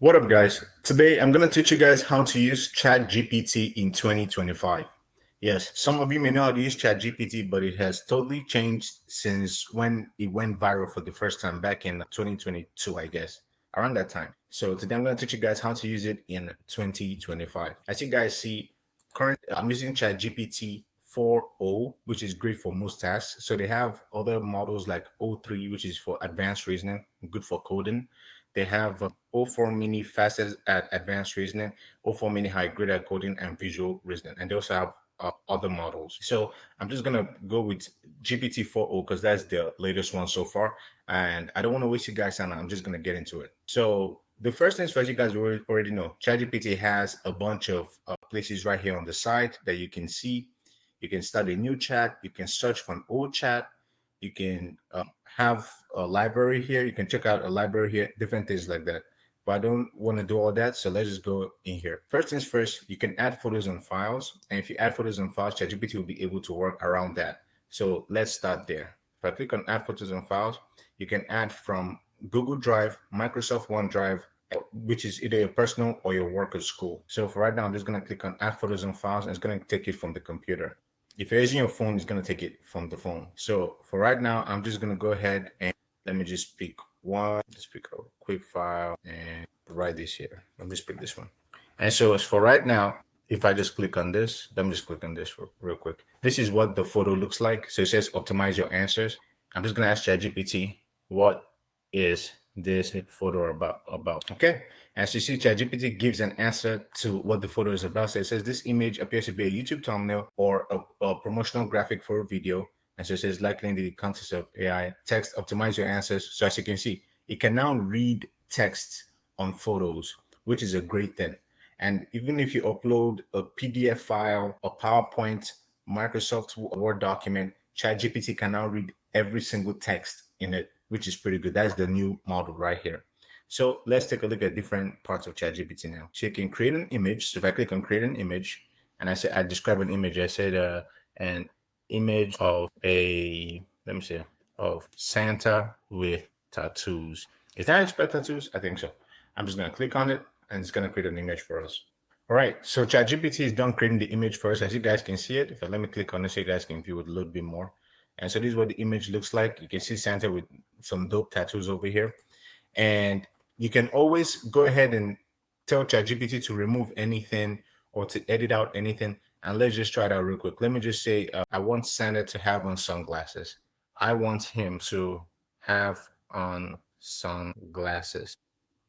What up, guys? Today I'm going to teach you guys how to use ChatGPT in 2025. Yes, some of you may know how to use ChatGPT, but it has totally changed since when it went viral for the first time back in 2022, I guess, around that time. So today I'm going to teach you guys how to use it in 2025. As you guys see, I'm using ChatGPT 4.0, which is great for most tasks. So they have other models like O3, which is for advanced reasoning, good for coding. They have O 04 mini fastest at advanced reasoning, O 04 mini high grade at coding and visual reasoning. And they also have other models. So I'm just going to go with GPT 4.0 because that's the latest one so far. And I don't want to waste you guys time. I'm just going to get into it. So the first things first, you guys already know, ChatGPT has a bunch of places right here on the side that you can see. You can start a new chat. You can search for an old chat. You can have a library here. You can check out a library here, different things like that. But I don't want to do all that, so let's just go in here. First things first, you can add photos and files. And if you add photos and files, ChatGPT will be able to work around that. So let's start there. If I click on add photos and files, you can add from Google Drive, Microsoft OneDrive, which is either your personal or your work at school. So for right now, I'm just going to click on add photos and files, and it's going to take it from the computer. If you're using your phone, it's going to take it from the phone. So for right now, I'm just going to go ahead and let me just pick one, just pick a quick file and write this here. Let me just pick this one. And so as for right now, if I just click on this, let me just click on this real quick. This is what the photo looks like. So it says optimize your answers. I'm just going to ask ChatGPT, what is this photo about? Okay. As you see, ChatGPT gives an answer to what the photo is about. So it says this image appears to be a YouTube thumbnail or a promotional graphic for a video. And so it says likely in the context of AI, text, optimize your answers. So as you can see, it can now read text on photos, which is a great thing. And even if you upload a PDF file, a PowerPoint, Microsoft Word document, ChatGPT can now read every single text in it, which is pretty good. That's the new model right here. So let's take a look at different parts of ChatGPT now. So you can create an image. So if I click on create an image, and I describe an image, I said an image of of Santa with tattoos. Is that expect tattoos? I think so. I'm just gonna click on it, and it's gonna create an image for us. All right, so ChatGPT is done creating the image for us. As you guys can see it, if I let me click on it so you guys can view it a little bit more. And so this is what the image looks like. You can see Santa with some dope tattoos over here. And you can always go ahead and tell ChatGPT to remove anything or to edit out anything. And let's just try it out real quick. Let me just say, I want Santa to have on sunglasses. I want him to have on sunglasses.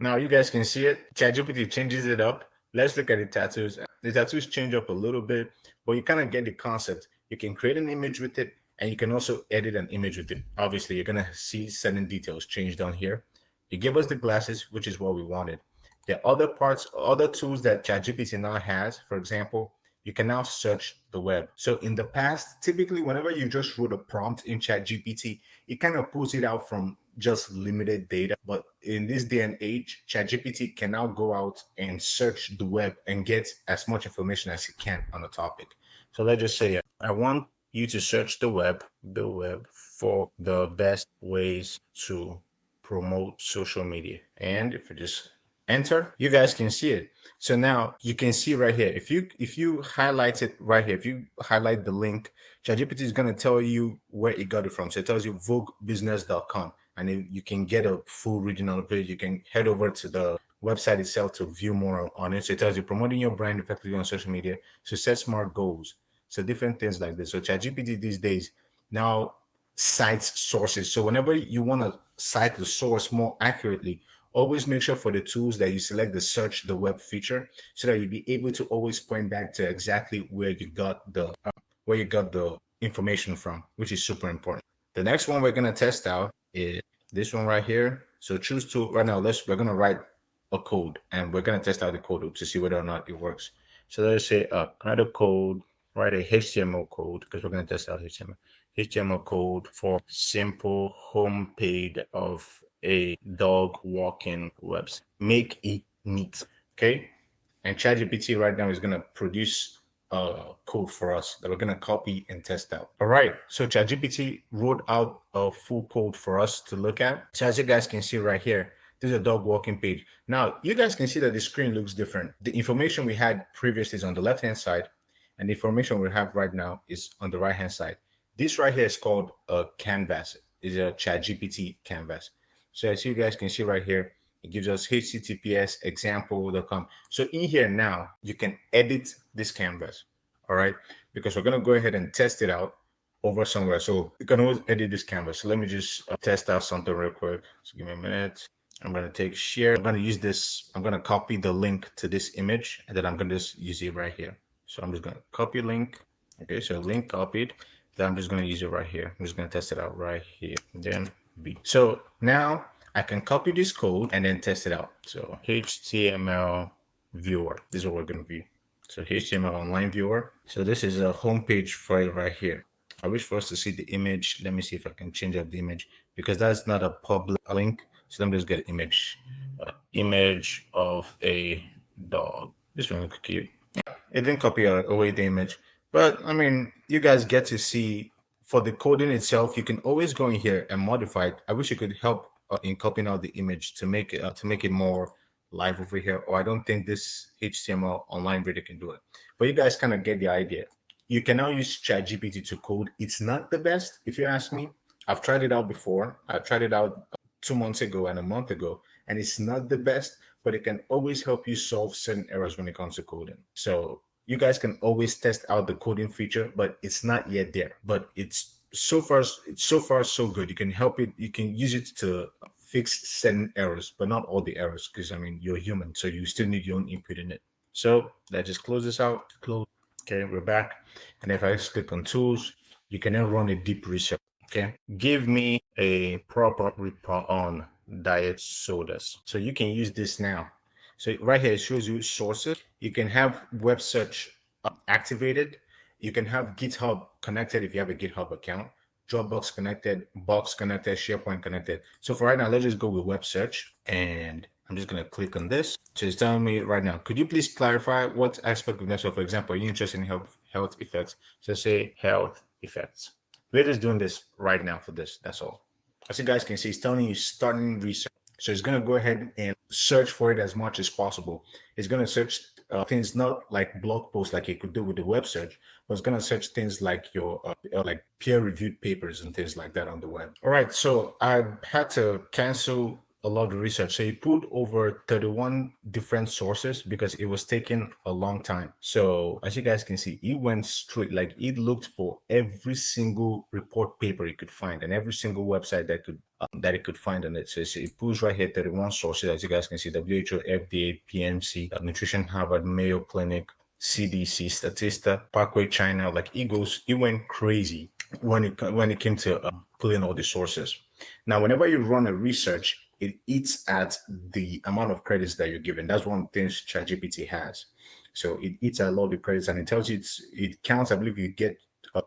Now you guys can see it. ChatGPT changes it up. Let's look at the tattoos. The tattoos change up a little bit, but you kind of get the concept. You can create an image with it, and you can also edit an image with it. Obviously, you're gonna see certain details change down here. You give us the glasses, which is what we wanted. There are other parts, other tools that ChatGPT now has. For example, you can now search the web. So in the past, typically, whenever you just wrote a prompt in ChatGPT, it kind of pulls it out from just limited data. But in this day and age, ChatGPT can now go out and search the web and get as much information as it can on a topic. So let's just say I want you to search the web for the best ways to promote social media. And if you just enter, you guys can see it. So now you can see right here, if you highlight it right here, if you highlight the link, ChatGPT is going to tell you where it got it from. So it tells you voguebusiness.com, and then you can get a full regional page. You can head over to the website itself to view more on it. So it tells you promoting your brand effectively on social media. So set smart goals. So different things like this. So ChatGPT these days now cites sources. So whenever you want to cite the source more accurately, always make sure for the tools that you select the search the web feature, so that you'll be able to always point back to exactly where you got the information from, which is super important. The next one we're going to test out is this one right here. So choose to right now. We're going to write a code, and we're going to test out the code to see whether or not it works. So let's say write a code, write a HTML code, because we're going to test out HTML code for simple homepage of a dog walking website. Make it neat. Okay. And ChatGPT right now is going to produce a code for us that we're going to copy and test out. All right. So ChatGPT wrote out a full code for us to look at. So as you guys can see right here, This is a dog walking page. Now, you guys can see that the screen looks different. The information we had previously is on the left-hand side, and the information we have right now is on the right-hand side. This right here is called a canvas. It's a ChatGPT canvas. So as you guys can see right here, it gives us https example.com. So in here now, you can edit this canvas, all right? Because we're gonna go ahead and test it out over somewhere. So you can always edit this canvas. So let me just test out something real quick. So give me a minute. I'm gonna take share. I'm gonna use this. I'm gonna copy the link to this image, and then I'm gonna just use it right here. So I'm just gonna copy link. Okay, so link copied. Then I'm just gonna use it right here. I'm just gonna test it out right here. And then B. So now I can copy this code and then test it out. So HTML viewer. This is what we're gonna view. So HTML online viewer. So this is a home page for it right here. I wish for us to see the image. Let me see if I can change up the image because that's not a public link. So let me just get an image. Image of a dog. This one looks cute. It didn't copy away the image, but I mean, you guys get to see for the coding itself. You can always go in here and modify it. I wish you could help in copying out the image to make it more live over here. Or I don't think this HTML online video can do it, but you guys kind of get the idea. You can now use ChatGPT to code. It's not the best, if you ask me. I've tried it out before. I tried it out 2 months ago and a month ago, and it's not the best, but it can always help you solve certain errors when it comes to coding. So you guys can always test out the coding feature, but it's not yet there. But it's so far so good. You can help it. You can use it to fix certain errors, but not all the errors, because I mean you're human, so you still need your own input in it. So let's just close this out. Close. Okay, we're back. And if I just click on tools, you can then run a deep research. Okay, give me a proper report on diet sodas. So you can use this now. So right here, it shows you sources. You can have web search activated. You can have GitHub connected if you have a GitHub account. Dropbox connected, Box connected, SharePoint connected. So for right now, let's just go with web search, and I'm just going to click on this. So it's telling me right now, could you please clarify what aspect of that? So for example, are you interested in health effects? So say health effects. We're just doing this right now for this. That's all. As you guys can see, it's telling you starting research. So it's going to go ahead and search for it as much as possible. It's going to search things not like blog posts like you could do with the web search, but it's going to search things like your like peer-reviewed papers and things like that on the web. All right, so I had to cancel a lot of the research. So he pulled over 31 different sources because it was taking a long time. So as you guys can see, he went straight, like he looked for every single report paper he could find and every single website that it could find on it. So it pulls right here 31 sources. As you guys can see, WHO, FDA, PMC, Nutrition, Harvard, Mayo Clinic, CDC, Statista, Parkway, China. Like he went crazy when it came to pulling all the sources. Now, whenever you run a research, it eats at the amount of credits that you're given. That's one of the things ChatGPT has. So it eats a lot of the credits, and it tells you it counts. I believe you get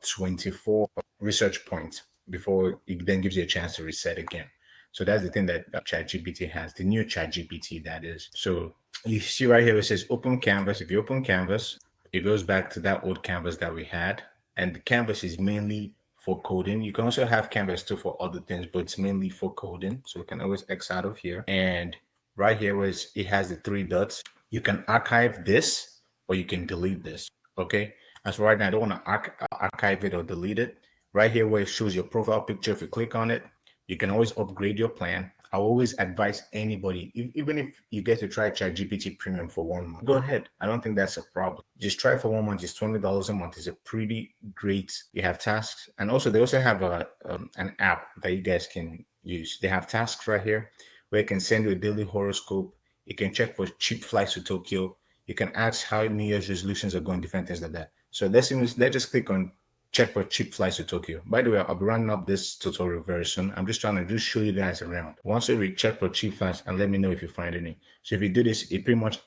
24 research points before it then gives you a chance to reset again. So that's the thing that ChatGPT has, the new ChatGPT that is. So you see right here, it says open canvas. If you open canvas, it goes back to that old canvas that we had. And the canvas is mainly for coding. You can also have canvas too for other things, but it's mainly for coding. So we can always X out of here. And right here where it has the 3 dots, you can archive this or you can delete this. Okay. As for right now, I don't want to archive it or delete it. Right here where it shows your profile picture, if you click on it, you can always upgrade your plan. I always advise anybody, even if you get to try ChatGPT Premium for 1 month, go ahead. I don't think that's a problem. Just try for 1 month. It's $20 a month. It's a pretty great. You have tasks, and also they also have an app that you guys can use. They have tasks right here where you can send you a daily horoscope. You can check for cheap flights to Tokyo. You can ask how New Year's resolutions are going, different things like that. So let's just click on check for cheap flights to Tokyo. By the way, I'll be running up this tutorial very soon. I'm just trying to show you guys around. Once you check for cheap flights and let me know if you find any. So if you do this, it pretty much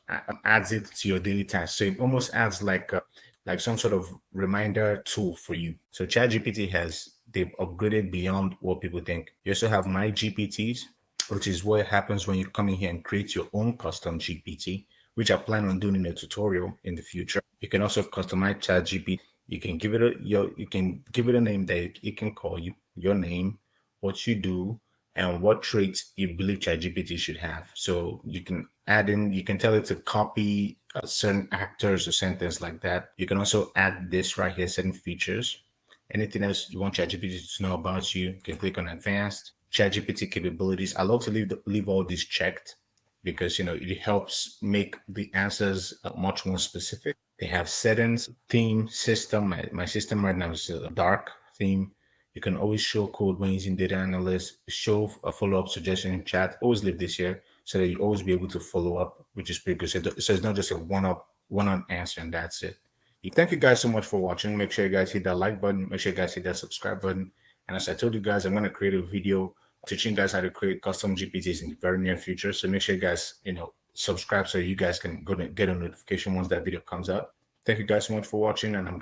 adds it to your daily task. So it almost adds like some sort of reminder tool for you. So ChatGPT they've upgraded beyond what people think. You also have My GPTs, which is what happens when you come in here and create your own custom GPT, which I plan on doing in a tutorial in the future. You can also customize ChatGPT. You can give it a name that it can call you, your name, what you do, and what traits you believe ChatGPT should have. So you can add in, you can tell it to copy certain actors or sentence like that. You can also add this right here, certain features. Anything else you want ChatGPT to know about you can click on advanced. ChatGPT capabilities. I love to leave all these checked because it helps make the answers much more specific. They have settings, theme, system. My system right now is a dark theme. You can always show code when using data analyst, show a follow-up suggestion in chat. Always leave this here so that you always be able to follow up, which is pretty good. So it's not just a one-on answer and that's it. Thank you guys so much for watching. Make sure you guys hit that like button. Make sure you guys hit that subscribe button. And as I told you guys, I'm going to create a video teaching you guys how to create custom GPTs in the very near future. So make sure you guys, subscribe so you guys can go and get a notification once that video comes out. Thank you guys so much for watching, and I'm going to